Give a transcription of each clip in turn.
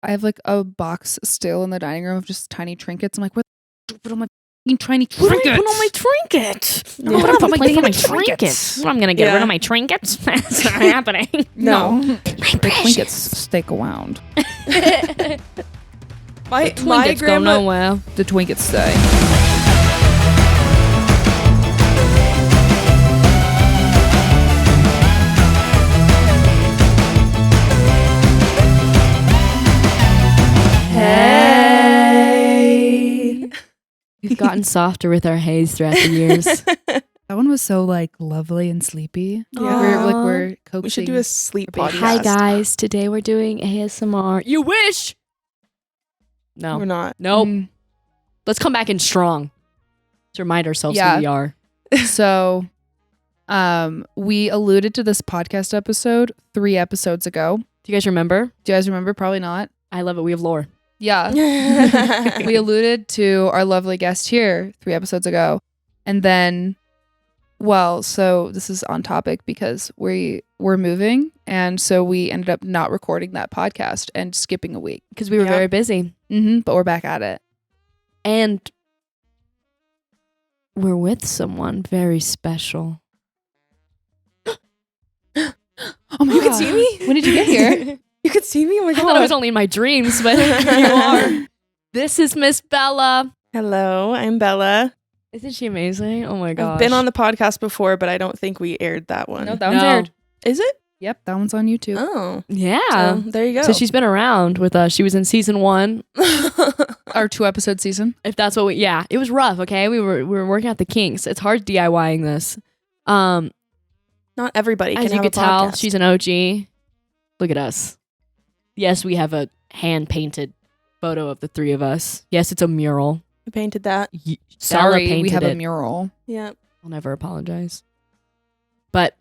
I have like a box still in the dining room of just tiny trinkets. I'm like, what do I put on my fucking tiny trinkets? What do I put on my trinkets? Yeah. What Put am my I playing damn my trinkets. trinkets? What, I'm going to get rid of my trinkets? That's not happening. No. My The trinkets stick around. My Trinkets go grandma. nowhere. The trinkets stay. Hey. We've gotten softer with our haze throughout the years. That one was so like lovely and sleepy. Yeah. We're coaxing. We should do a sleep Our podcast. baby. Hi guys, today we're doing ASMR. You wish. No. We're not. Nope. Mm. Let's come back in strong. Let's remind ourselves Yeah. who we are. So, we alluded to this podcast episode 3 episodes ago. Do you guys remember? Do you guys remember? Probably not. I love it. We have lore. Yeah. We alluded to our lovely guest here 3 episodes ago. And then, well, so this is on topic because we're moving. And so we ended up not recording that podcast and skipping a week. Because we were Yep. very busy. But we're back at it. And we're with someone very special. Oh my You God. can see me? When did you get here? You could see me? Oh my I god. thought it was only in my dreams, but you are. This is Miss Bella. Hello, I'm Bella. Isn't she amazing? Oh my gosh. I've been on the podcast before, but I don't think we aired that one. No, that one's No. aired. Is it? Yep, that one's on YouTube. Oh. Yeah. So, there you go. So she's been around with us. She was in season 1. Our 2-episode season. If that's what yeah. It was rough, okay? We were working out the kinks. It's hard DIYing this. Not everybody can As you have could a tell, podcast. she's an OG. Look at us. Yes, we have a hand-painted photo of the 3 of us. Yes, it's a mural. I painted that. Sorry, Bella we have painted a it. mural. Yeah. I'll never apologize. But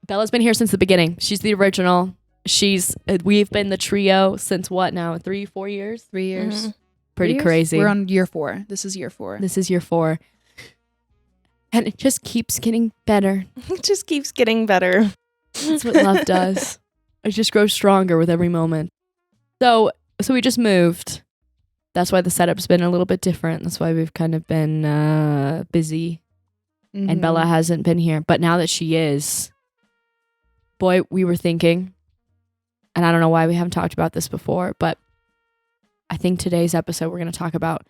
Bella's been here since the beginning. She's the original. We've been the trio since what now? 3-4 years? 3 years. Mhm. Pretty 3 years? crazy. We're on year 4. This is year 4. This is year 4. And it just keeps getting better. It just keeps getting better. That's what love does. It just grows stronger with every moment. So we just moved. That's why the setup's been a little bit different. That's why we've kind of been busy. And Bella hasn't been here. But now that she is, boy, we were thinking, and I don't know why we haven't talked about this before, but I think today's episode we're going to talk about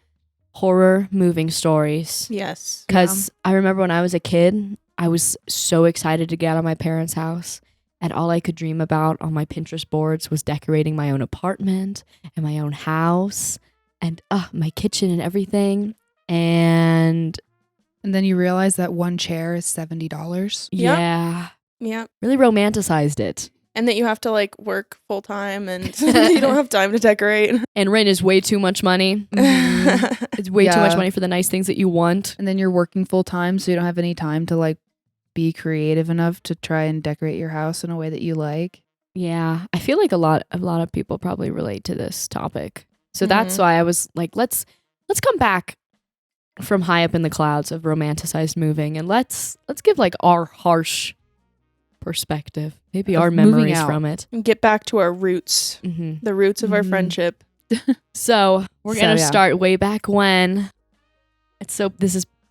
horror moving stories. Yes. Because I remember when I was a kid, I was so excited to get out of my parents' house. And all I could dream about on my Pinterest boards was decorating my own apartment and my own house and my kitchen and everything. And then you realize that one chair is $70. Yep. yeah, Yeah. really romanticized it. And that you have to like work full time and you don't have time to decorate. And rent is way too much money. It's way too much Yeah. money for the nice things that you want. And then you're working full time, so you don't have any time to like be creative enough to try and decorate your house in a way that you like. Yeah, I feel like a lot of people probably relate to this topic. So that's Mhm. why I was like, let's come back from high up in the clouds of romanticized moving, and let's give like our harsh perspective, maybe Of our moving memories out. from it. And get back to our roots, hmm the roots of our Mhm. friendship. So we're So, gonna yeah. start way back when.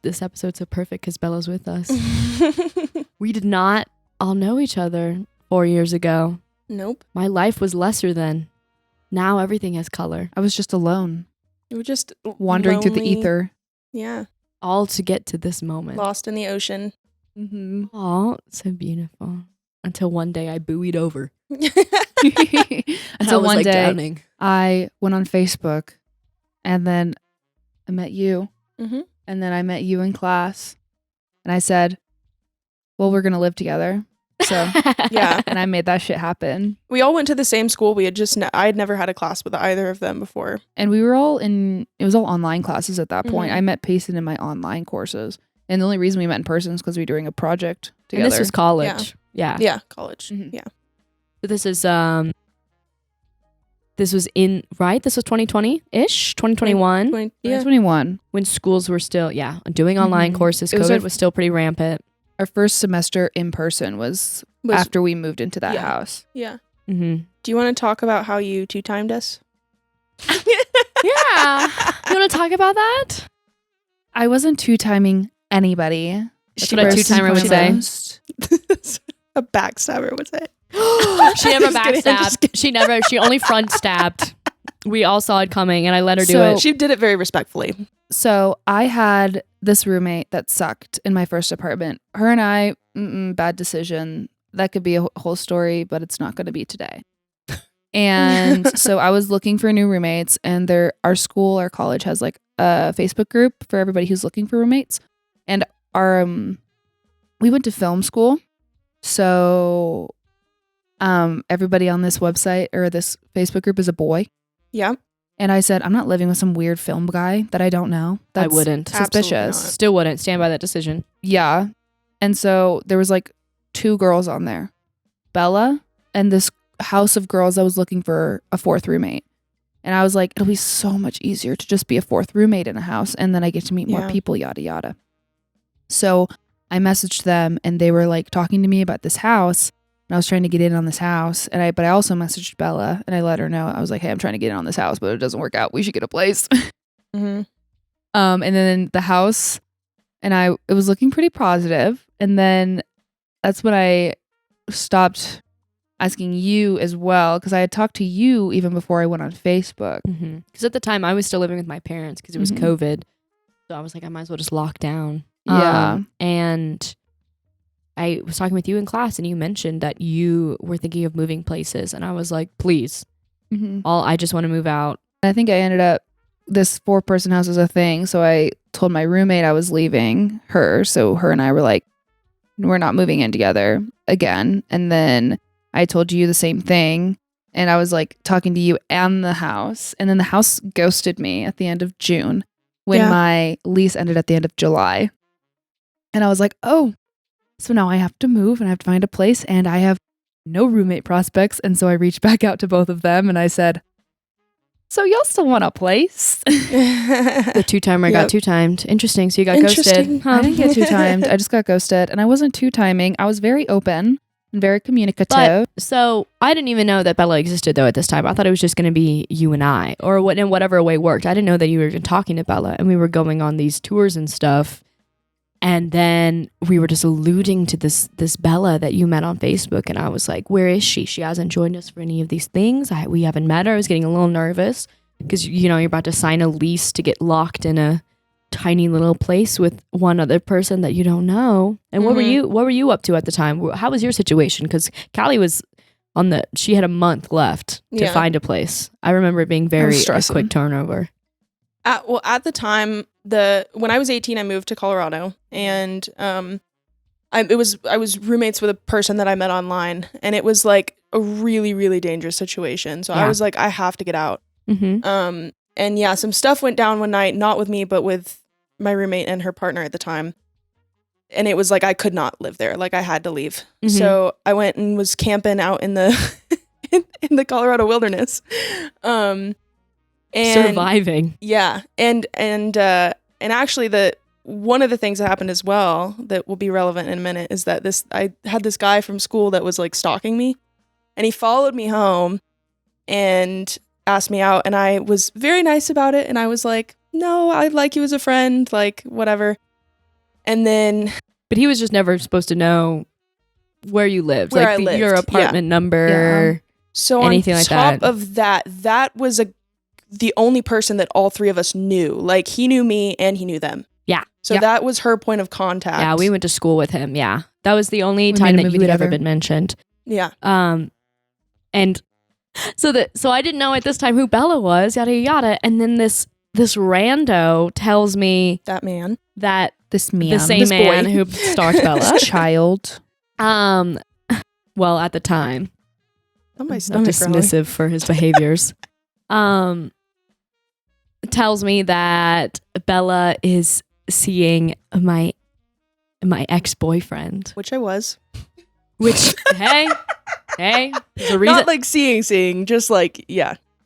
This episode's so perfect because Bella's with us. We did not all know each other 4 years ago. Nope. My life was lesser then. Now everything has color. I was just alone, You were just wandering through the lonely. ether. Yeah. All to get to this moment. Lost in the ocean. Mm-hmm. Oh, so beautiful. Until one day I buoyed over. Until I was one like day drowning. I went on Facebook, and then I met you, Mhm. and then I met you in class, and I said, "Well, we're gonna live together." So, Yeah. and I made that shit happen. We all went to the same school. We had just, I had never had a class with either of them before. And we were all it was all online classes at that point. Mhm. I met Payson in my online courses. And the only reason we met in person is because we were doing a project together. And this was college. Yeah. Yeah. College. Mhm. Yeah. So this is this was 2020-ish, 2021, Yeah. 21. when schools were still doing online Mhm. courses. It was COVID our- was still pretty rampant. Our first semester in person was after we moved into that Yeah. house. Yeah. Mm-hmm. Do you want to talk about how you 2-timed us? Yeah. You want to talk about that? I wasn't two-timing anybody. That's what a two-timer would say. A backstabber would say. She never Just kidding, I'm just backstabbed. She only front stabbed. We all saw it coming and I let her do it. She did it very respectfully. So I had this roommate that sucked in my first apartment. Her and I, bad decision. That could be a whole story, but it's not going to be today. And so I was looking for new roommates, and our college has like a Facebook group for everybody who's looking for roommates. And we went to film school. So everybody on this website or this Facebook group is a boy. Yeah. And I said, I'm not living with some weird film guy that I don't know. That's I wouldn't. suspicious. Still wouldn't stand by that decision. Yeah. And so there was like 2 girls on there. Bella and this house of girls that was looking for a 4th roommate. And I was like, it'll be so much easier to just be a 4th roommate in a house. And then I get to meet more people, yada, yada. So I messaged them and they were like talking to me about this house. And I was trying to get in on this house. But I also messaged Bella and I let her know. I was like, hey, I'm trying to get in on this house, but it doesn't work out. We should get a place. Mm-hmm. And then the house, and it was looking pretty positive. And then that's when I stopped asking you as well, because I had talked to you even before I went on Facebook. Because at the time I was still living with my parents because it was COVID. So I was like, I might as well just lock down. Yeah. And I was talking with you in class and you mentioned that you were thinking of moving places. And I was like, please, I just want to move out. I think I ended up, this 4-person house is a thing. So I told my roommate I was leaving her. So her and I were like, we're not moving in together again. And then I told you the same thing. And I was like talking to you and the house. And then the house ghosted me at the end of June when my lease ended at the end of July. And I was like, oh, so now I have to move and I have to find a place. And I have no roommate prospects. And so I reached back out to both of them and I said, so y'all still want a place? The 2-timer got 2-timed. Interesting. So you got ghosted. Huh? I didn't get 2-timed. I just got ghosted. And I wasn't 2-timing. I was very open and very communicative. So I didn't even know that Bella existed though at this time. I thought it was just going to be you and I, or in whatever way worked. I didn't know that you were even talking to Bella and we were going on these tours and stuff. And then we were just alluding to this Bella that you met on Facebook. And I was like, where is she? She hasn't joined us for any of these things. We haven't met her. I was getting a little nervous because, you're about to sign a lease to get locked in a tiny little place with one other person that you don't know. And what were you up to at the time? How was your situation? Because Callie was she had a month left to find a place. I remember it being very a quick turnover. At the time, when I was 18, I moved to Colorado, and I was roommates with a person that I met online, and it was like a really, really dangerous situation. So I was like, I have to get out. And yeah, some stuff went down one night, not with me, but with my roommate and her partner at the time. And it was like I could not live there. Like I had to leave. So I went and was camping out in the in the Colorado wilderness. And surviving. Yeah. And actually one of the things that happened as well that will be relevant in a minute is that I had this guy from school that was like stalking me, and he followed me home and asked me out, and I was very nice about it, and I was like, no, I like you as a friend, like whatever. And then but he was just never supposed to know where you lived, where like I lived. Your apartment number. So anything on like top that. of that was the only person that all 3 of us knew. Like he knew me and he knew them. Yeah. So that was her point of contact. Yeah, we went to school with him. Yeah. That was the only time that you had ever been mentioned. Yeah. And so I didn't know at this time who Bella was, yada yada. And then this rando tells me that man. That this same man boy who stalked Bella. Child. Well, at the time. Oh, my not stomach dismissive for his behaviors. Tells me that Bella is seeing my ex-boyfriend, which I was. Which hey, the reason not like seeing, just like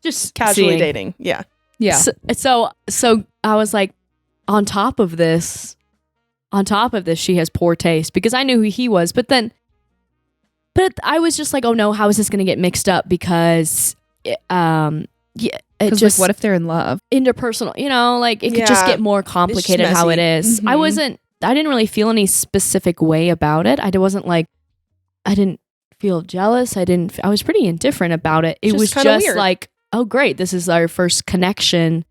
just casually seeing. dating, yeah. So I was like, on top of this, she has poor taste because I knew who he was, but I was just like, oh no, how is this going to get mixed up? Because it 'Cause, just like, what if they're in love? interpersonal, like it could just Yeah. get more complicated how it messy. is. Mhm. I didn't really feel any specific way about it. I didn't feel jealous. I was pretty indifferent about it. It Just was kinda just weird. like, oh great, this is our first connection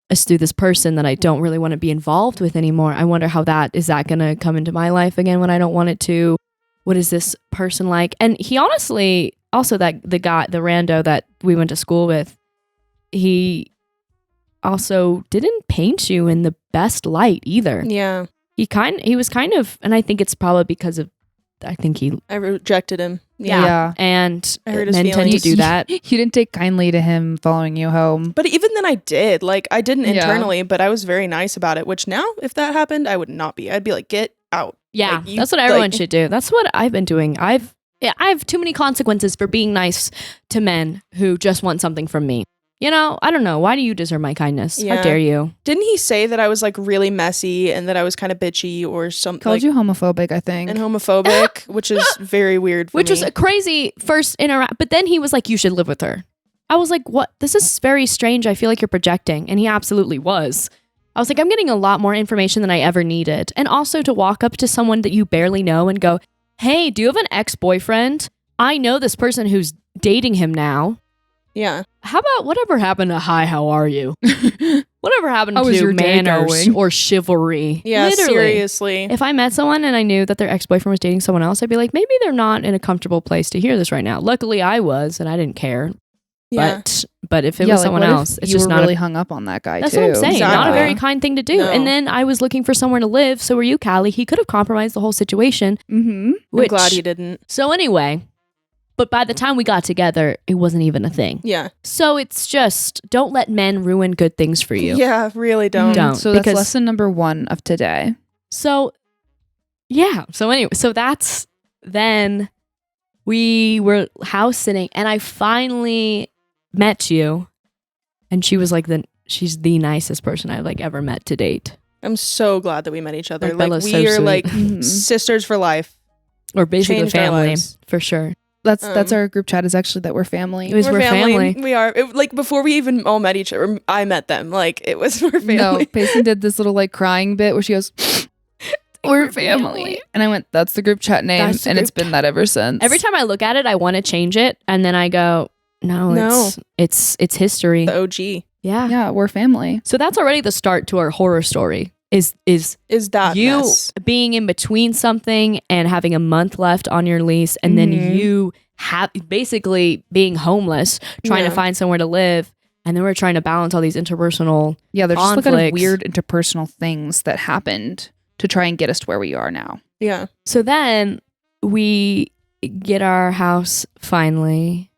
is through this person that I don't really want to be involved with anymore. I wonder how is that going to come into my life again when I don't want it to? What is this person like? And he honestly, also the rando that we went to school with, he also didn't paint you in the best light either. Yeah. He was kind of, and I think it's probably because of, I think I rejected him. Yeah. and I hurt his men tend to feelings. do that. You didn't take kindly to him following you home. But even then I did. Like, I didn't Yeah. internally, but I was very nice about it, which now, if that happened, I would not be. I'd be like, get out. Yeah, Like, that's what everyone should do. That's what I've been doing. I have too many consequences for being nice to men who just want something from me. I don't know. Why do you deserve my kindness? How Yeah. dare you? Didn't he say that I was like really messy and that I was kind of bitchy or something? Called you homophobic, I think. and homophobic, which is very weird for Which me. was a crazy first interact. But then he was like, you should live with her. I was like, what? This is very strange. I feel like you're projecting. And he absolutely was. I was like, I'm getting a lot more information than I ever needed. And also to walk up to someone that you barely know and go, hey, do you have an ex-boyfriend? I know this person who's dating him now. Yeah. How about whatever happened to hi, how are you? Whatever happened How was to your day manners going? or chivalry? Yeah, Literally. seriously. If I met someone and I knew that their ex-boyfriend was dating someone else, I'd be like, maybe they're not in a comfortable place to hear this right now. Luckily, I was, and I didn't care. Yeah. But if it Yeah, was like, someone what if else, it's you just were not really hung up on that guy That's too. what I'm saying. Not a Exactly. very kind thing to do. No. And then I was looking for somewhere to live. So were you, Callie. He could have compromised the whole situation. Mm-hmm. I'm glad he didn't. So anyway, but by the time we got together, it wasn't even a thing. Yeah. So it's just, don't let men ruin good things for you. Yeah, really don't. Don't. So that's because- lesson number 1 of today. So, yeah. So anyway, so that's then we were house sitting and I finally met you and she was like she's the nicest person I've like ever met to date. I'm so glad that we met each other. Like, Like, Bella's we so are sweet. like Mhm. sisters for life. Or basically Changed our family lives. for sure. That's Um, our group chat is actually that we're family. It was- We're family. We are. Like, before we even all met each other, I met them. Like, it was we're family. No, Payson did this little like crying bit where she goes, "We're family," and I went, "That's the group chat name," That's the and it's group- been that ever since. Every time I look at it, I want to change it and then I go, no. It's history. The OG Yeah. yeah, we're family. So that's already the start to our horror story. Is is that you mess. being in between something and having a month left on your lease and then Mhm. you basically being homeless, trying to Yeah. find somewhere to live, and then we're trying to balance all these interpersonal. Yeah, there's just like kind of Conflicts. weird interpersonal things that happened to try and get us to where we are now. Yeah. So then we get our house finally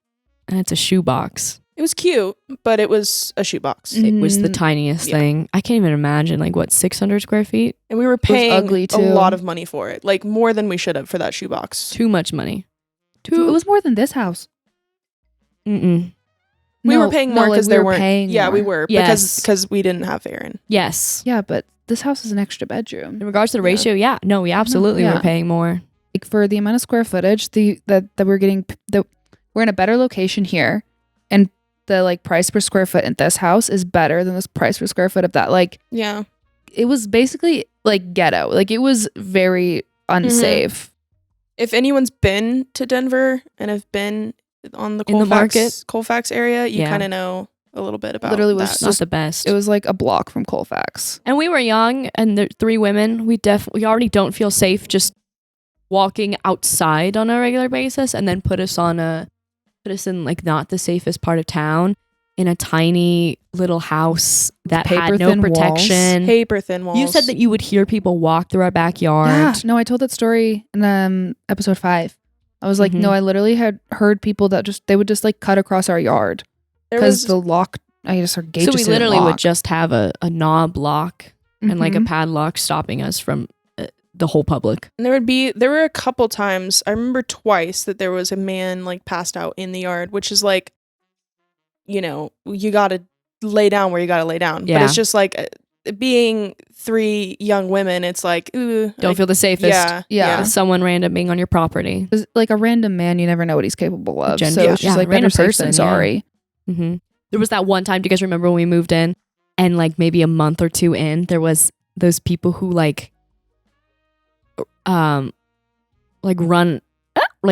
and it's a shoebox. It was cute, but it was a shoebox. It was the Mm, tiniest yeah. thing. I can't even imagine, like, what, 600 square feet? And we were paying ugly, a too. lot of money for it. Like, more than we should have for that shoebox. Too much money. It was more than this house. Mm-mm. We No, were paying more no, like, because we there were weren't. paying Yeah, we more. were. Yes. Because we didn't have Aaron. Yes. Yeah, but this house is an extra bedroom. In regards to the Yeah. ratio, yeah. No, we absolutely Yeah. were paying more. Like for the amount of square footage, that we're getting, we're in a better location here, and the like price per square foot in this house is better than this price per square foot of that. Like Yeah. it was basically like ghetto. Like it was very unsafe. If anyone's been to Denver and have been on the In the market? Colfax area, you Yeah. kind of know a little bit about Literally was that. It's not the best. It was like a block from Colfax. And we were young, and the 3 women. We already don't feel safe just walking outside on a regular basis, and then put us in like not the safest part of town, in a tiny little house that had no Paper-thin walls. protection. Paper thin walls. You said that you would hear people walk through our backyard. Yeah. No, I told that story in episode 5. I was like, Mhm. no, I literally had heard people that they would just like cut across our yard there because was the lock. I guess our gate. So just we didn't literally would lock. just have a knob lock and like a Mhm. padlock stopping us from the whole public. and there were a couple times, I remember twice, that there was a man like passed out in the yard, which is like, you gotta lay down where you gotta lay down. But Yeah. it's just like being 3 young women, it's like, ooh, Don't like, feel the safest. yeah, Yeah. With someone random being on your property. 'Cause, like a random man, you never know what he's capable of. Gen- so yeah, it's just yeah, like better random safe person, than yeah. sorry. Mm-hmm. There was that one time, do you guys remember when we moved in and like maybe a month or two in, there was those people who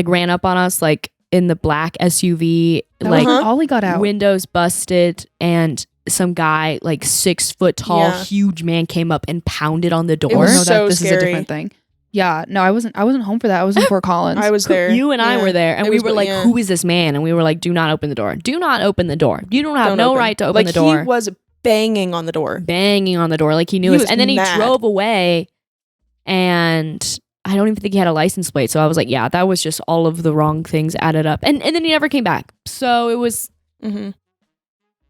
ran up on us like in the black SUV, That like was when Ollie got out. windows busted, and some guy like 6 foot tall, Yeah. huge man came up and pounded on the door. It was No, so this is a scary. different thing. Yeah, no, I wasn't home for that. I was in Fort Collins. I was there. You and I Yeah. were there, and It we was- were like, yeah. "Who is this man?" And we were like, "Do not open the door. Do not open the door. You don't have Don't no open. right to open like, the door." He was banging on the door. Banging on the door like he knew He us, was and then he mad. drove away. And I don't even think he had a license plate. So I was like, "Yeah, that was just all of the wrong things added up." And then he never came back. So it was. Mm-hmm.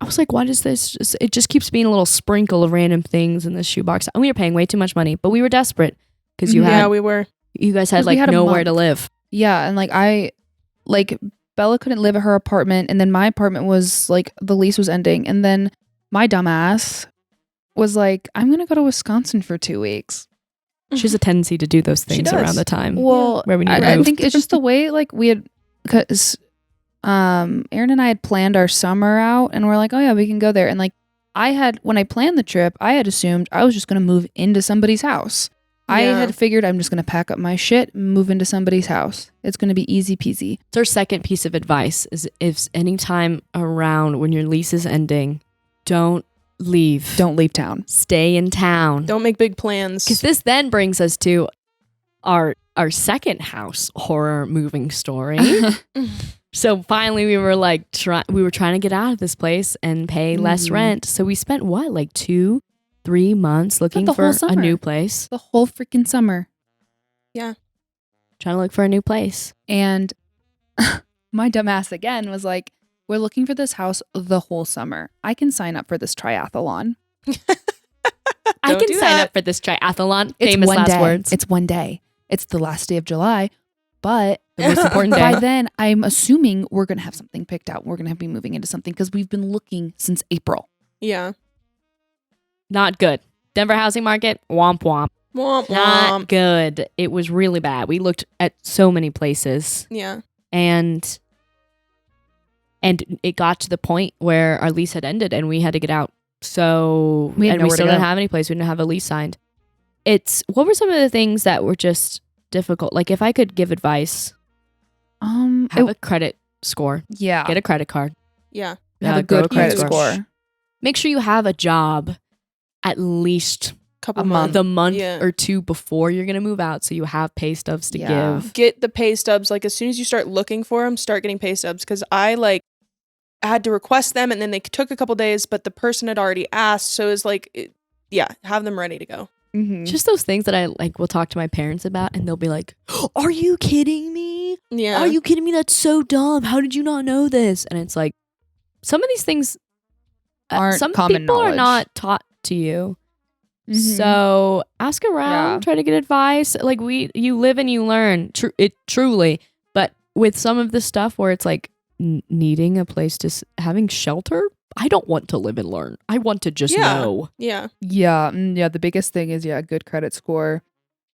I was like, "Why does this? It just keeps being a little sprinkle of random things in this shoebox." And we were paying way too much money, but we were desperate because you Yeah, had we were. you guys had 'Cause we like had a nowhere month. to live. Yeah, and Bella couldn't live at her apartment, and then my apartment was like the lease was ending, and then my dumbass was like, I'm gonna go to Wisconsin for 2 weeks. She has a tendency to do those She things does. around the time. Well, Where we need to I move. think it's just the way like we had, because Aaron and I had planned our summer out, and we're like, oh yeah, we can go there, and like when I planned the trip, I had assumed I was just gonna move into somebody's house. I Yeah. had figured I'm just gonna pack up my shit, move into somebody's house. It's gonna be easy peasy. It's our second piece of advice is if anytime around when your lease is ending, don't leave. Don't leave town. Stay in town. Don't make big plans. Because this then brings us to our second house horror moving story. So finally we were like we were trying to get out of this place and pay less Mhm. rent. So we spent what, like 2-3 months looking the for whole a summer. new place. The whole freaking summer. Trying to look for a new place. And my dumbass again was like, we're looking for this house the whole summer. I can sign up for this triathlon. I Don't can do sign that. up for this triathlon. It's Famous one last day. words. It's one day. It's the last day of July. But The most important by day. then, I'm assuming we're going to have something picked out. We're going to be moving into something because we've been looking since April. Yeah. Not good. Denver housing market, womp womp. Womp Not womp. good. It was really bad. We looked at so many places, Yeah. and it got to the point where our lease had ended and we had to get out. So We had and we nowhere to still go. didn't have any place. We didn't have a lease signed. What were some of the things that were just difficult? Like if I could give advice, have a credit score, yeah. get a credit card, Yeah. Have a grow good credit credit score. Make sure you have a job at least Couple A month. the month Yeah. or two before you're gonna move out, so you have pay stubs to Yeah. give. Get the pay stubs. Like as soon as you start looking for them, start getting pay stubs. Because I had to request them, and then they took a couple days, but the person had already asked. So it's like, have them ready to go. Mm-hmm. Just those things that I will talk to my parents about, and they'll be like, "Are you kidding me? Yeah. Are you kidding me? That's so dumb. How did you not know this?" And it's like, some of these things Aren't some common people are knowledge. not taught to you. Mhm. So ask around, Yeah. try to get advice. Like you live and you learn. Truly, but with some of the stuff where it's like needing a place to having shelter, I don't want to live and learn. I want to just Yeah. know. Yeah. Yeah. The biggest thing is good credit score,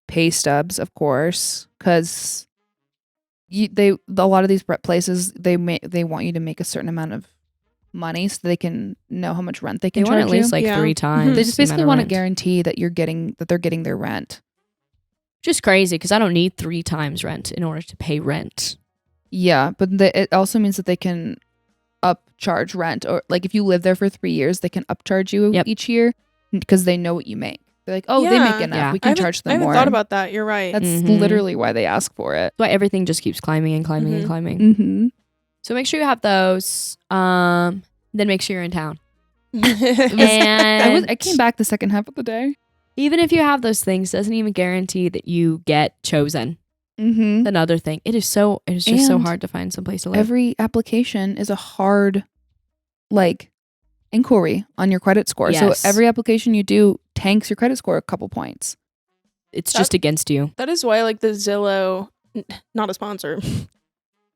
pay stubs, of course, because a lot of these places they want you to make a certain amount of money so they can know how much rent they They can want charge at least you. like Yeah. 3 times. They just the basically amount of want to rent. guarantee that they're getting their rent. Just crazy because I don't need 3 times rent in order to pay rent. Yeah, but it also means that they can upcharge rent, or like if you live there for 3 years, they can upcharge you Yep. each year because they know what you make. They're like, oh, they Yeah. make enough. Yeah. We I can haven't- charge I them haven't more. thought about that. You're right. That's Mhm. literally why they ask for it. That's why everything just keeps climbing and climbing and Mhm. climbing. Mm-hmm. So make sure you have those. Then make sure you're in town. I And came back the second half of the day. even if you have those things, doesn't even guarantee that you get chosen. Mm-hmm. Another thing. It is just so And hard to find someplace to live. Every application is a hard, inquiry on your credit score. Yes. So every application you do tanks your credit score a couple points. It's just against you. That is why I like the Zillow, not a sponsor,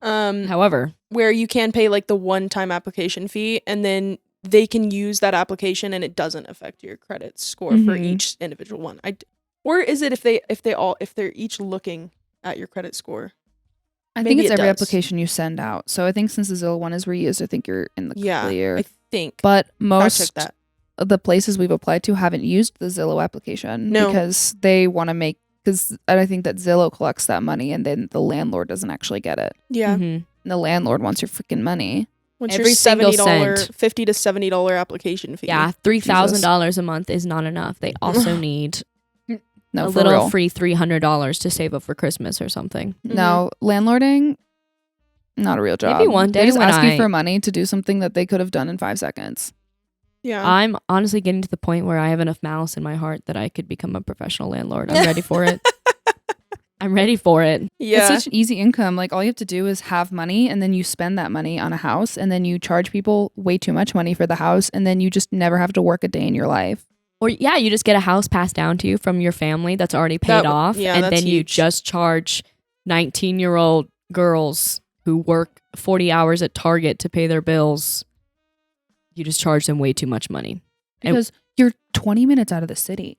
However, where you can pay like the one-time application fee, and then they can use that application, and it doesn't affect your credit score for Mhm. each individual one. Or is it if they're each looking at your credit score? I think Maybe it's it every does. application you send out. So I think since the Zillow one is reused, I think you're in the Yeah, clear. I think. But Fact most check that. of the places we've applied to haven't used the Zillow application No. because they want to make, because I think that Zillow collects that money and then the landlord doesn't actually get it. Yeah. Mhm. And the landlord wants your freaking money. What's Every your single $70, cent. $50 to $70 application fee? Yeah, $3,000 a month is not enough. They also need No, a for little real. free $300 to save up for Christmas or something. No, landlording, not a real job. Maybe one day They just when ask you I- for money to do something that they could have done in 5 seconds. Yeah. I'm honestly getting to the point where I have enough malice in my heart that I could become a professional landlord. I'm ready for it. I'm ready for it. Yeah. It's such an easy income. Like all you have to do is have money and then you spend that money on a house and then you charge people way too much money for the house and then you just never have to work a day in your life. Or yeah, you just get a house passed down to you from your family that's already paid off. yeah, and that's then you huge. just charge 19-year-old girls who work 40 hours at Target to pay their bills. You just charge them way too much money. And- Because you're 20 minutes out of the city.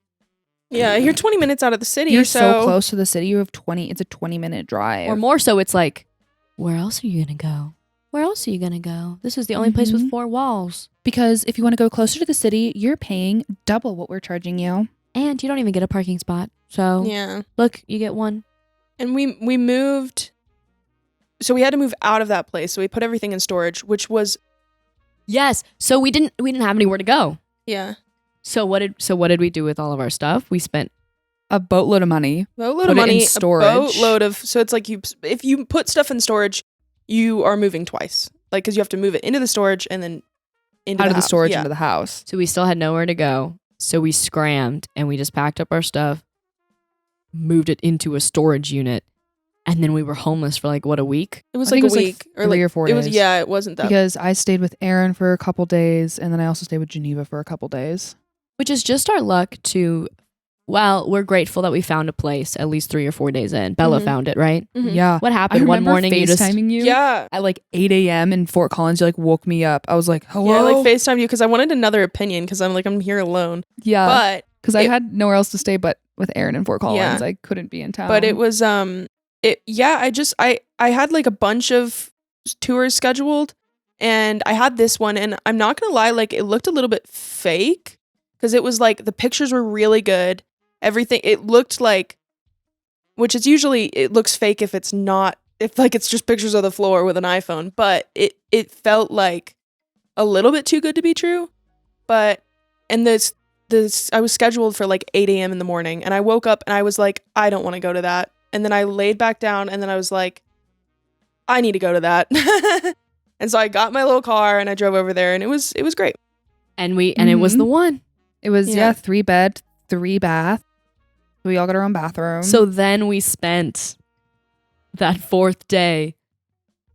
Yeah, you're 20 minutes out of the city. You're so close to the city. You have 20, it's a 20-minute drive. Or more so, it's like, where else are you going to go? Where else are you going to go? This is the only place with Mhm. 4 walls. Because if you want to go closer to the city, you're paying double what we're charging you. And you don't even get a parking spot. So Yeah. look, you get one. And we moved. So we had to move out of that place. So we put everything in storage, which was Yes. So we didn't have anywhere to go. yeah, So what did we do with all of our stuff? We spent A boatload of money. boatload Put of it in money, storage. a boatload of. So it's like if you put stuff in storage, you are moving twice. Like because you have to move it into the storage and then into Out of the house. storage Yeah. into the house. So we still had nowhere to go. So we scrammed and we just packed up our stuff, moved it into a storage unit, and then we were homeless for like, what, a week? It was I like think a it was week like 3 or 4 It was days. yeah, it wasn't that. Because I stayed with Aaron for a couple days and then I also stayed with Geneva for a couple days. Which is just our luck to, well, we're grateful that we found a place at least 3 or 4 days in. Bella Mhm. found it, right? Mhm. Yeah. What I happened one remember morning? You just FaceTiming you. Yeah. At like 8 a.m. in Fort Collins, you like woke me up. I was like, hello? Yeah, I like FaceTime you because I wanted another opinion because I'm here alone. Yeah. But Because I it- had nowhere else to stay but with Aaron in Fort Collins. Yeah. I couldn't be in town. but it was I had like a bunch of tours scheduled and I had this one and I'm not gonna lie, like it looked a little bit fake because it was like the pictures were really good. Everything it looked like, which is usually it looks fake if it's not if like it's just pictures of the floor with an iPhone, but it felt like a little bit too good to be true. But and this I was scheduled for like 8 a.m. in the morning and I woke up and I was like, I don't want to go to that. And then I laid back down and then I was like, I need to go to that. And so I got my little car and I drove over there and it was great. and it was the one. It was, Yeah. 3 bed, 3 bath. We all got our own bathroom. So then we spent that 4th day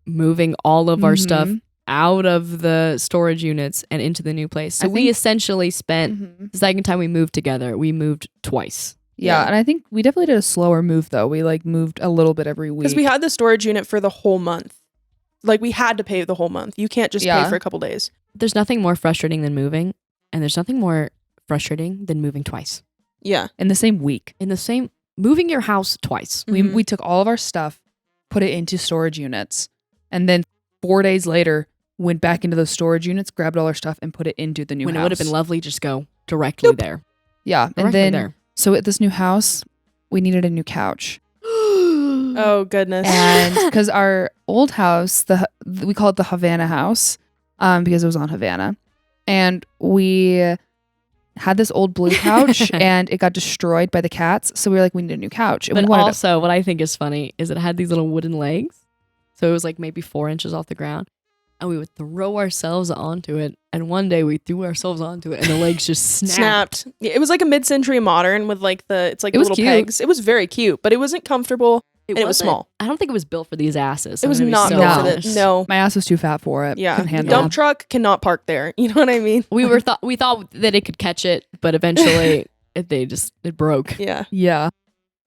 moving all of our stuff Mhm. out of the storage units and into the new place. So I we think- essentially spent Mhm. the second time we moved together, we moved twice. Yeah, Yeah. and I think we definitely did a slower move though. We like moved a little bit every week. Because we had the storage unit for the whole month. Like we had to pay the whole month. You can't just Yeah. pay for a couple days. There's nothing more frustrating than moving, and there's nothing more frustrating than moving twice. Yeah. in the same week. Moving your house twice. Mhm. We took all of our stuff, put it into storage units, and then 4 days later went back into those storage units, grabbed all our stuff, and put it into the new When house. it would have been lovely, just go directly there. Yeah, and Directly then there. so at this new house, we needed a new couch, Oh goodness. and because our old house, we call it the Havana house, because it was on Havana, and we had this old blue couch, and it got destroyed by the cats. So we were like, we need a new couch, and But we wanted also, what I think is funny is it had these little wooden legs. So it was like maybe 4 inches off the ground. And we would throw ourselves onto it. And one day we threw ourselves onto it and the legs just snapped. Yeah, it was like a mid-century modern with like it's like It was little cute. pegs. It was very cute, but it wasn't comfortable. And it was wasn't- small. I don't think it was built for these asses. It I'm was gonna be not so built for honest. this. No. my ass was too fat for it. Yeah. Couldn't The handle dump it. truck cannot park there. You know what I mean? We thought that it could catch it, but eventually it broke. Yeah. Yeah.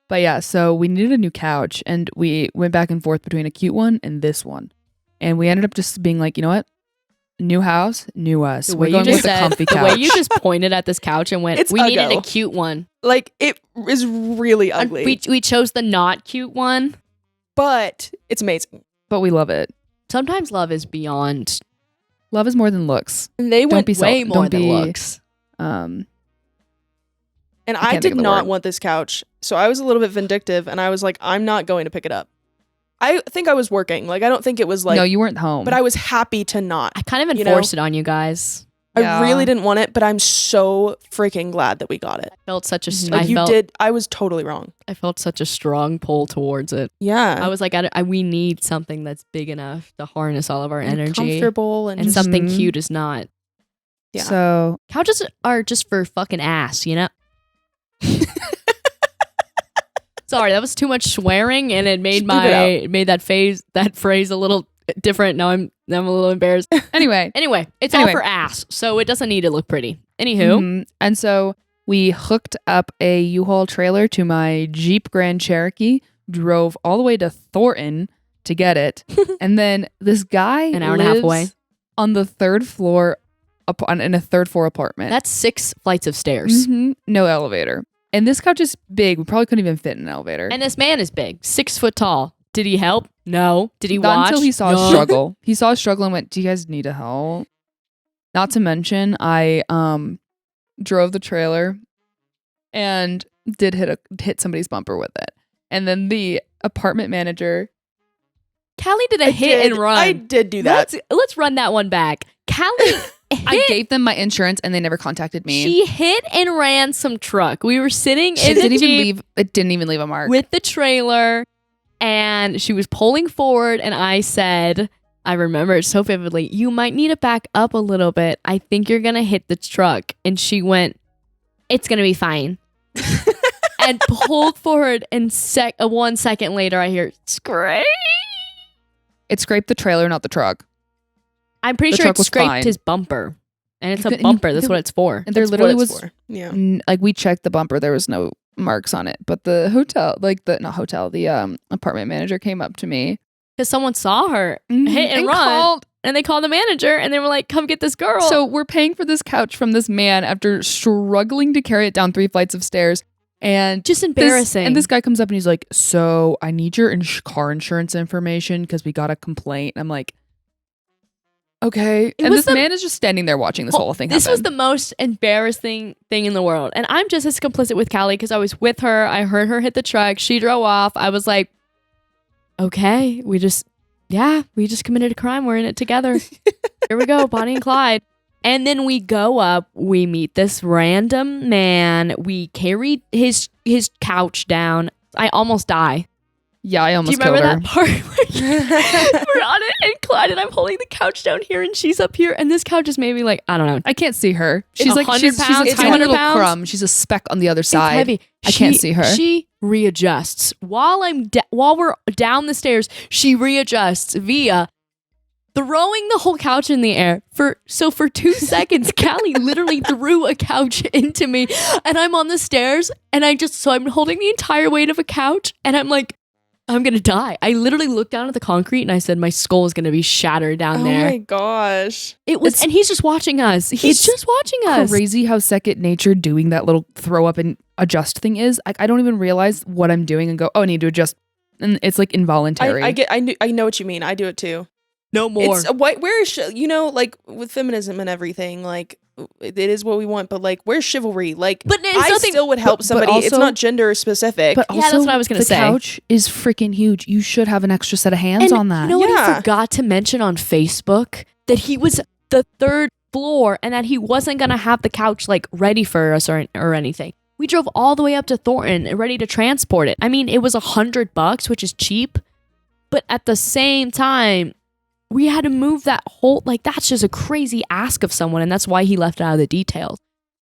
But yeah, so we needed a new couch and we went back and forth between a cute one and this one. And we ended up just being like, you know what? New house, new us. The We're way you going just with the said, comfy the couch. way you just pointed at this couch and went, It's we needed a uggo. cute one. Like it is really And ugly. we chose the not cute one. but it's amazing. But we love it. Sometimes love is beyond Love is more than looks. And they went be way more don't than be- looks. Um, And I I can't did think of the not word. want this couch. So I was a little bit vindictive and I was like, I'm not going to pick it up. I think I was working. Like, I don't think it was like, no, you weren't home. but I was happy to not. I kind of you know? enforced it on you guys. Yeah. I really didn't want it, but I'm so freaking glad that we got it. I felt such a Mhm. Like you felt, did. I was totally wrong. I felt such a strong pull towards it. Yeah. I was like, we need something that's big enough to harness all of our And energy. comfortable and And just, something Mhm. cute is not. Yeah. So Couches are just for fucking ass, you know? Sorry, that was too much swearing and it made Just bleep it made that phrase a little different. Now I'm a little embarrassed. anyway, Anyway, it's all for ass, so it doesn't need to look pretty. Anywho, mhm. And so we hooked up a U-Haul trailer to my Jeep Grand Cherokee, drove all the way to Thornton to get it, and then this guy An hour and a half lives away. on the third floor in a third floor apartment. that's 6 flights of stairs. Mhm. No elevator. And this couch is big. We probably couldn't even fit in an elevator. And this man is big, 6 foot tall. Did he help? No. Did he Not watch? until he saw No. us struggle. He saw us struggle and went, "Do you guys need a help?" Not to mention, I drove the trailer and did hit somebody's bumper with it. And then the apartment manager, Callie did a hit and run. I did do that. Let's run that one back. Callie I gave them my insurance and they never contacted me. She hit and ran some truck. We were sitting She in the didn't even Jeep leave. It didn't even leave a mark. with the trailer, and she was pulling forward, and I said, I remember it so vividly, "You might need to back up a little bit. I think you're going to hit the truck." And she went, "It's going to be fine." And pulled forward, and 1 second later, I hear, "Scrape." It scraped the trailer, not the truck. I'm pretty The sure truck it was scraped fine. his bumper. And it's a couldn't- bumper. That's what it's for. And there That's what literally it's was for. Yeah. like we checked the bumper, there was no marks on it. But the hotel, the apartment manager came up to me, Because someone saw her hit and run. called. And they called the manager, and they were like, "Come get this girl." So we're paying for this couch from this man after struggling to carry it down 3 flights of stairs. And just embarrassing. and this guy comes up and he's like, "So I need your car insurance information because we got a complaint." And I'm like, "Okay." And was this man is just standing there watching this whole thing This happen. was the most embarrassing thing in the world. And I'm just as complicit with Callie because I was with her. I heard her hit the truck. She drove off. I was like, okay, we just committed a crime. We're in it together. Here we go, Bonnie and Clyde. And then we go up. We meet this random man. We carried his couch down. I almost die. Yeah, I Do you almost remember killed her. that part where we're on it and Clyde and I'm holding the couch down here and she's up here and this couch is maybe like, I don't know. I can't see her. It's She's like 100 she's a pounds, tiny 200 little pounds. crumb. She's a speck on the other It's side. heavy. I can't see her. She readjusts while while we're down the stairs. She readjusts via throwing the whole couch in the air. For 2 seconds, Callie literally threw a couch into me, and I'm on the stairs, and I'm holding the entire weight of a couch, and I'm like, I'm gonna die. I literally looked down at the concrete and I said, my skull is gonna be shattered down Oh there. my gosh. It was, and he's just watching us. He's it's just watching us. Crazy how second nature doing that little throw up and adjust thing is. I don't even realize what I'm doing and go, oh, I need to adjust. And it's like involuntary. I know what you mean. I do it too. No more. It's where is like with feminism and everything, like it is what we want, but like where's chivalry? Like, But it's I nothing- still would help but somebody. It's also- not gender specific. But Yeah, also, that's what I was gonna the say. couch is freaking huge. You should have an extra set of hands And on that. You know what Yeah. he forgot to mention on Facebook? That he was the 3rd floor and that he wasn't going to have the couch like ready for us or anything. We drove all the way up to Thornton ready to transport it. I mean, it was $100, which is cheap. But at the same time, we had to move that whole, like, that's just a crazy ask of someone. And that's why he left it out of the details.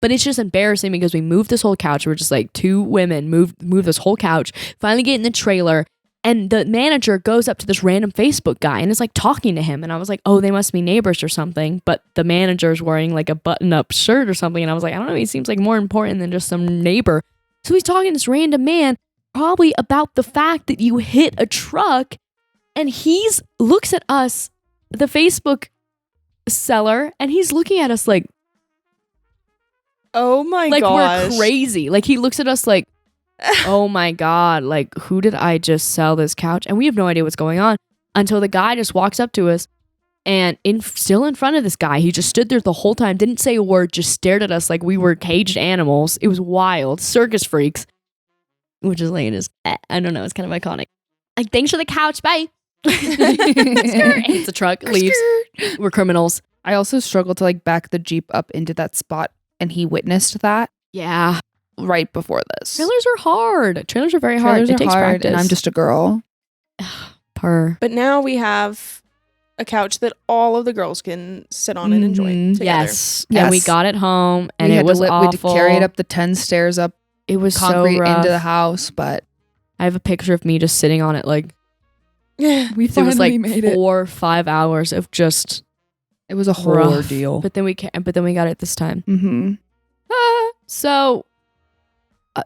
But it's just embarrassing because we moved this whole couch. We're just like 2 women move this whole couch, finally get in the trailer. And the manager goes up to this random Facebook guy and is like talking to him. And I was like, oh, they must be neighbors or something. But the manager's wearing like a button-up shirt or something. And I was like, I don't know. He seems like more important than just some neighbor. So he's talking to this random man probably about the fact that you hit a truck. And he's looks at us, the Facebook seller, and he's looking at us like oh my gosh. gosh. We're crazy. Like he looks at us like, oh my God, like who did I just sell this couch? And we have no idea what's going on until the guy just walks up to us and still in front of this guy. He just stood there the whole time, didn't say a word, just stared at us like we were caged animals. It was wild. Circus freaks. Which is lame as I don't know, it's kind of iconic. Like, thanks for the couch, bye. Hits the truck, leaves. We're criminals. I also struggled to like back the Jeep up into that spot, and he witnessed that Yeah. right before this. Trailers are hard. Trailers are very hard. Trailers It are takes hard, practice. and I'm just a girl. Purr. But now we have a couch that all of the girls can sit on and enjoy Mhm. together. Yes. Yes. And we got it home, and We it had was we had to awful. carry it up the 10 stairs up It was concrete so rough. into the house, but I have a picture of me just sitting on it. Like, we it was like 4 or 5 hours of just It was a whole rough. ordeal. But then we got it this time. Mm-hmm.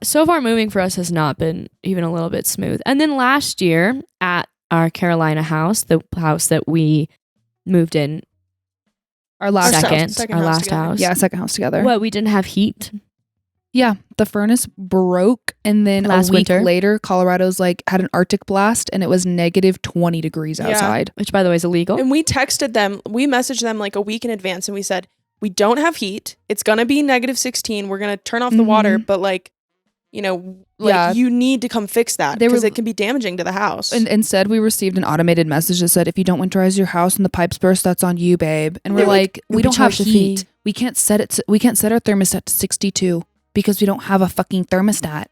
So far moving for us has not been even a little bit smooth. And then last year at our Carolina house, the house that we moved in Our last second, second our house last together. house. Yeah, second house together. What, we didn't have heat? Yeah, the furnace broke, and then Last a week winter. later, Colorado's like had an Arctic blast, and it was negative 20 degrees Yeah. outside. Which, by the way, is illegal. And we texted them, we messaged them like a week in advance, and we said, we don't have heat. It's going to be negative 16. We're going to turn off the water, but like, you know, like Yeah. you need to come fix that They because were- it can be damaging to the house. And instead, we received an automated message that said, if you don't winterize your house and the pipes burst, that's on you, babe. And we're Yeah, like, you'll we be don't have charged a heat. fee. We can't set our thermostat to 62 because we don't have a fucking thermostat.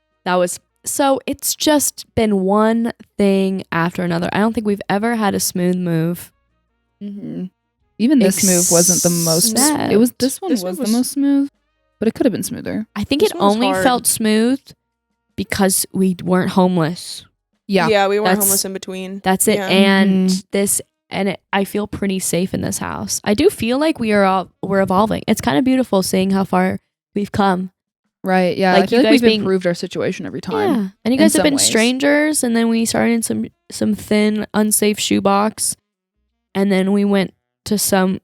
So it's just been one thing after another. I don't think we've ever had a smooth move. Mm-hmm. Even this move wasn't the most. Except- It was this one This was one the was- most smooth, but it could have been smoother. I think This it one was only hard. felt smooth because we weren't homeless. Yeah, we weren't That's- homeless in between. That's it. Yeah. And Mhm. I feel pretty safe in this house. I do feel like we're evolving. It's kind of beautiful seeing how far we've come. right. Yeah, Like, I feel you like guys we've being- improved our situation every time. Yeah. And you in guys have some been ways. strangers, and then we started in some thin, unsafe shoebox. And then we went to some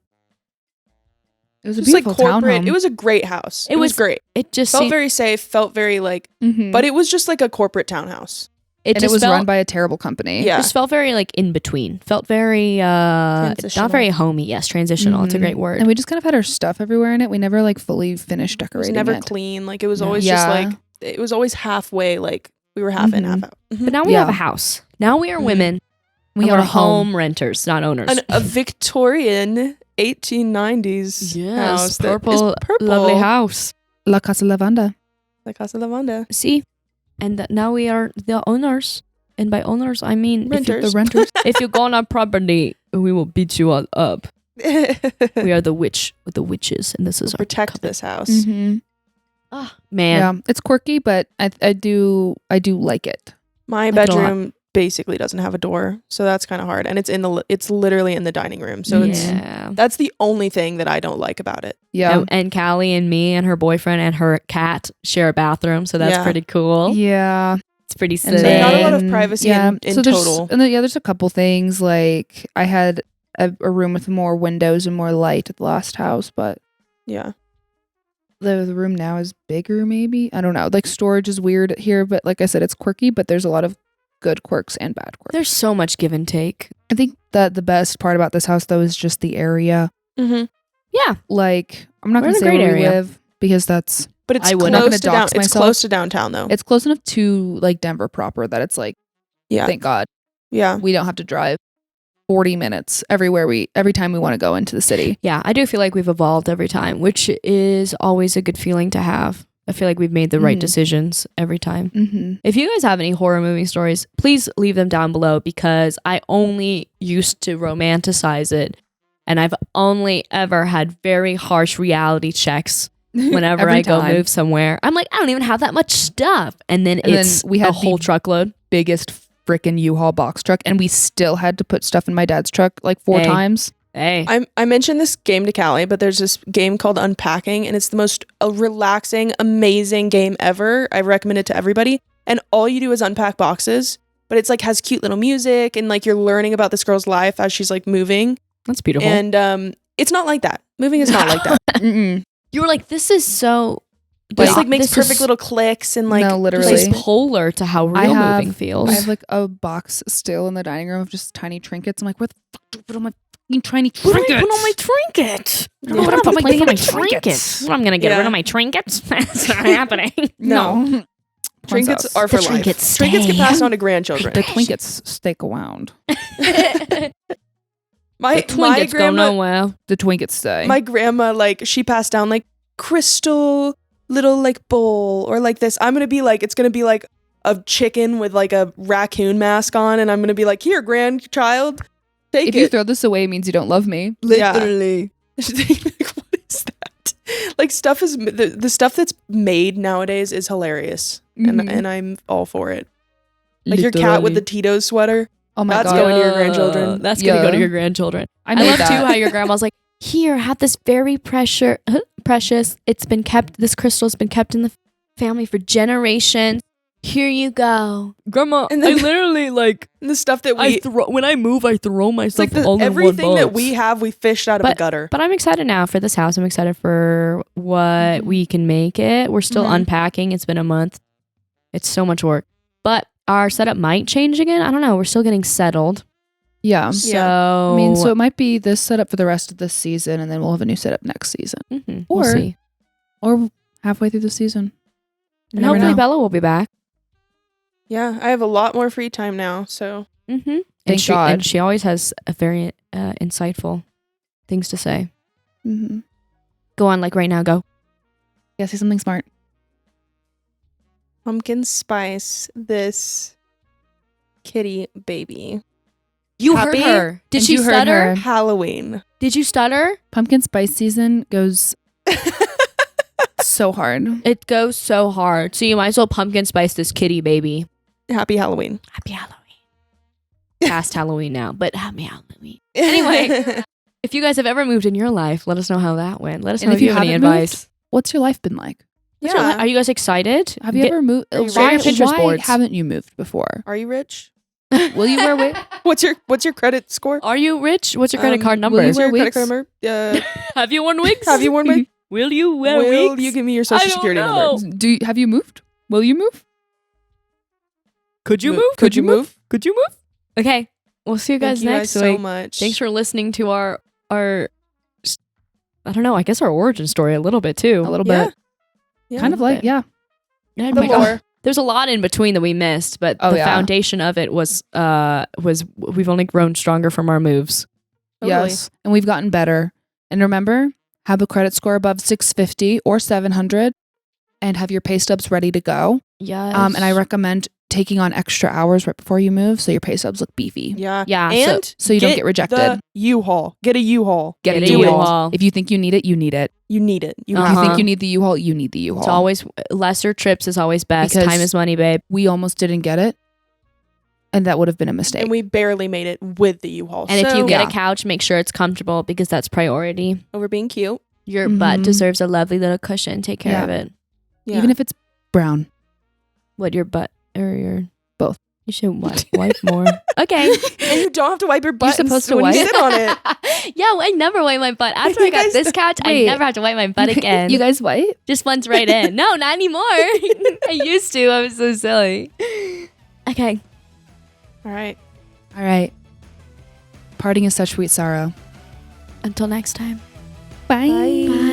It was a It was like beautiful corporate. townhome. It was a great house. It It was was- great. it just Felt seemed, very safe. Felt very like, Mhm. but it was just like a corporate townhouse. it and just it was felt, run by a terrible company. Yeah. just felt very like in between. Felt very not Transitional. very homey. Yes, transitional. It's a Mhm. great word. And we just kind of had our stuff everywhere in it. We never like fully finished It was decorating never it. clean. Like it was No. always just Yeah. like, it was always halfway. Like we were half in, Mhm. half out. Mhm. But now we Yeah. have a house. Now we are Mhm. women. We and are we're a home. renters, not owners. A Victorian 1890s house. that is purple, purple. lovely house. La Casa Lavanda. La Casa Lavanda. See, and now we are the owners. And by owners, I mean Renters. The renters. if you go on our property, we will beat you all up. We are the witches, and this is our Protect covenant. this house. Mm-hmm. Ah, man. Yeah, it's quirky, but I do like it. My Like it a lot. bedroom basically doesn't have a door, so that's kind of hard. And it's literally in the dining room, so Yeah. that's the only thing that I don't like about it. Yeah, And Callie and me and her boyfriend and her cat share a bathroom, so that's Yeah. pretty cool. yeah. It's pretty And silly. not a lot of then- privacy yeah, in so there's- total. And then, there's a couple things like I had a room with more windows and more light at the last house, but Yeah. the room now is bigger. Maybe I don't know. Like storage is weird here, but like I said, it's quirky. But there's a lot of good quirks and bad quirks. There's so much give and take. I think that the best part about this house though is just the area. Mm-hmm. Yeah. Like I'm not We're gonna in a say great where we area. live because that's But it's I would- I'm not close gonna to down. dox It's myself. close to downtown though. it's close enough to like Denver proper that it's like Yeah. thank God Yeah. we don't have to drive 40 minutes every time we want to go into the city. Yeah, I do feel like we've evolved every time, which is always a good feeling to have. I feel like we've made the right Mhm. decisions every time. Mm-hmm. If you guys have any horror movie stories, please leave them down below because I only used to romanticize it. And I've only ever had very harsh reality checks whenever Every I go time. move somewhere. I'm like, I don't even have that much stuff. And then And then it's we had a whole the- truckload. Biggest freaking U-Haul box truck, and we still had to put stuff in my dad's truck like 4 Hey. times. Hey. I mentioned this game to Callie, but there's this game called Unpacking, and it's the most relaxing, amazing game ever. I recommend it to everybody. And all you do is unpack boxes, but it's like has cute little music, and like you're learning about this girl's life as she's like moving. That's beautiful. And it's not like that. Moving is not like that. Mm-mm. you were like, this is so... This like makes this perfect is little clicks and like No, literally. This is polar to how I real have- moving feels. I have like a box still in the dining room of just tiny trinkets. I'm like, where the fuck do I put all my fucking tiny Where do I trinkets. put all my trinkets? I don't know Yeah. what I'm Put my putting my trinkets. trinkets. What, I'm gonna get rid Yeah. of my trinkets? That's not happening. No. Trinkets are for The life. trinkets Trinkets get stay. passed on to grandchildren. The Twinkets stick around. My The Twinkets go grandma, nowhere. The Twinkets stay. my grandma, like, she passed down like crystal little like bowl or like this. I'm gonna be like, it's gonna be like a chicken with like a raccoon mask on, and I'm gonna be like, here, grandchild, take if you it. throw this away, it means you don't love me. Literally. Like, what is that? Like, stuff is the stuff that's made nowadays is hilarious, Mhm. and I'm all for it. Like your cat with the Tito's sweater. Oh my That's god. going to your grandchildren. That's gonna go Yeah. to your grandchildren. I I made love that. too how your grandma's like, here, have this very precious. It's been kept. This crystal's been kept in the family for generations. Here you go, grandma. And then- I literally like And the stuff that we when I move, I throw my it's like stuff all in everything one that box. we have, we fished out of a gutter. But I'm excited now for this house. I'm excited for what we can make it. We're still Mhm. unpacking. It's been a month. It's so much work. But our setup might change again. I don't know. We're still getting settled. Yeah. So I mean, so it might be this setup for the rest of this season, and then we'll have a new setup next season, we'll or- see. or halfway through the season. And never hopefully know. Bella will be back. Yeah, I have a lot more free time now, so Mm-hmm. Thank she, God. And she always has a very insightful things to say. Mm-hmm. Go on, like right now. Go. Yeah, say something smart. pumpkin spice this kitty baby. You Happy? heard her. Did And she you heard stutter? her. Halloween. Did you stutter? Pumpkin spice season goes so hard. It goes so hard. So you might as well pumpkin spice this kitty baby. Happy Halloween. Happy Halloween. Past Halloween now, but happy Halloween. Anyway. If you guys have ever moved in your life, let us know how that went. Let us And know if if you you have any haven't moved, advice. What's your life been like? yeah. Are you guys excited? Have you ever moved? Are you Why, rich? Pinterest why boards. haven't you moved before? Are you rich? Will you wear wigs? What's your credit score? Are you rich? What's your credit card will number? you What's your wear credit wigs? card number? Have you worn wigs? Have you worn wigs? Will you wear Will wigs? you give me your I social don't security know. number? Have you moved? Will you move? Could you Mo- move? Could you move? Could you move? Okay. We'll see you guys Thank you next guys week. so much. Thanks for listening to our I don't know, I guess our origin story a little bit too. A little Yeah. bit. Yeah. Kind of like, yeah. Oh the my God. lore. There's a lot in between that we missed, but Oh, the yeah. foundation of it was we've only grown stronger from our moves. Totally. Yes. And we've gotten better. And remember, have a credit score above 650 or 700 and have your pay stubs ready to go. Yes. And I recommend taking on extra hours right before you move so your pay stubs look beefy. Yeah. Yeah. And So you don't get rejected. The U-Haul. Get a U-Haul. Get a Get a U-Haul. U-Haul. If you think you need it, you need it. You need it. You If have you think Uh-huh. you need the U-Haul, you need the U-Haul. It's always lesser trips is always best. Because- Time is money, babe. We almost didn't get it. And that would have been a mistake. And we barely made it with the U-Haul. And if you get Yeah. a couch, make sure it's comfortable because that's priority. over being cute. Your butt Mhm. deserves a lovely little cushion. Take care Yeah. of it. Yeah. Even if it's brown. What, your butt or your Both. You should wipe more. Okay. and you don't have to wipe your butt supposed to when wipe? you sit on it. Yeah, well, I never wipe my butt. After You I got guys- this couch, Wait. I never have to wipe my butt again. You guys white? Just once right in. No, not anymore. I used to. I was so silly. Okay. All right. All right. Parting is such sweet sorrow. Until next time. Bye. Bye.